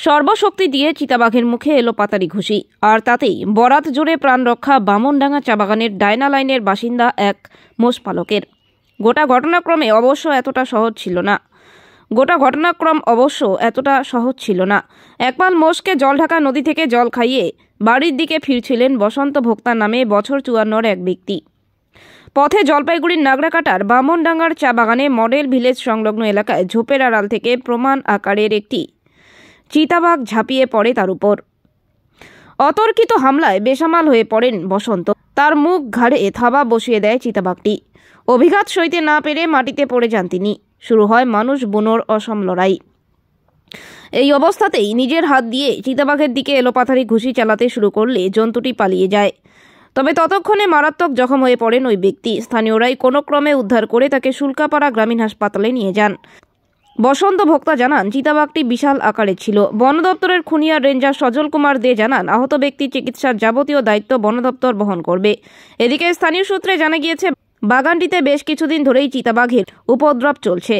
সর্বশক্তি দিয়ে চিতাবাঘের মুখে এলো পাতারি ঘুষি, আর তাতেই বরাত জুড়ে প্রাণ রক্ষা বামনডাঙ্গা চা বাগানের ডায়না লাইনের বাসিন্দা এক মোষপালকের। গোটা ঘটনাক্রম অবশ্য এতটা সহজ ছিল না। একপাল মোষকে জলঢাকা নদী থেকে জল খাইয়ে বাড়ির দিকে ফিরছিলেন বসন্ত ভোক্তা নামে বছর 54 এক ব্যক্তি। পথে জলপাইগুড়ির নাগরাকাটার বামনডাঙ্গার চা বাগানে মডেল ভিলেজ সংলগ্ন এলাকায় ঝোপের আড়াল থেকে প্রমাণ আকারের একটি চিতাবাঘ ঝাঁপিয়ে পড়ে তার উপর। অতর্কিত হামলায় বেসামাল হয়ে পড়েন বসন্ত। তার মুখ ঘাড়ে থাবা বসিয়ে দেয় চিতাবাঘটি। অভিঘাত সইতে না পেরে মাটিতে পড়ে যান তিনি। শুরু হয় মানুষ বুনোর অসম লড়াই। এই অবস্থাতেই নিজের হাত দিয়ে চিতাবাঘের দিকে এলোপাথারি ঘুষি চালাতে শুরু করলে জন্তুটি পালিয়ে যায়। তবে ততক্ষণে মারাত্মক জখম হয়ে পড়েন ওই ব্যক্তি। স্থানীয়রাই কোনো ক্রমে উদ্ধার করে তাকে শুল্কাপাড়া গ্রামীণ হাসপাতালে নিয়ে যান। বসন্ত ভোক্তা জানান, চিতাবাঘটি বিশাল আকারের ছিল। বন দপ্তরের খুনিয়া রেঞ্জার সজল কুমার দে জানান, আহত ব্যক্তির চিকিৎসার যাবতীয় দায়িত্ব বন দপ্তর বহন করবে। এদিকে স্থানীয় সূত্রে জানা গিয়েছে, বাগানটিতে বেশ কিছুদিন ধরেই চিতাবাঘের উপদ্রব চলছে।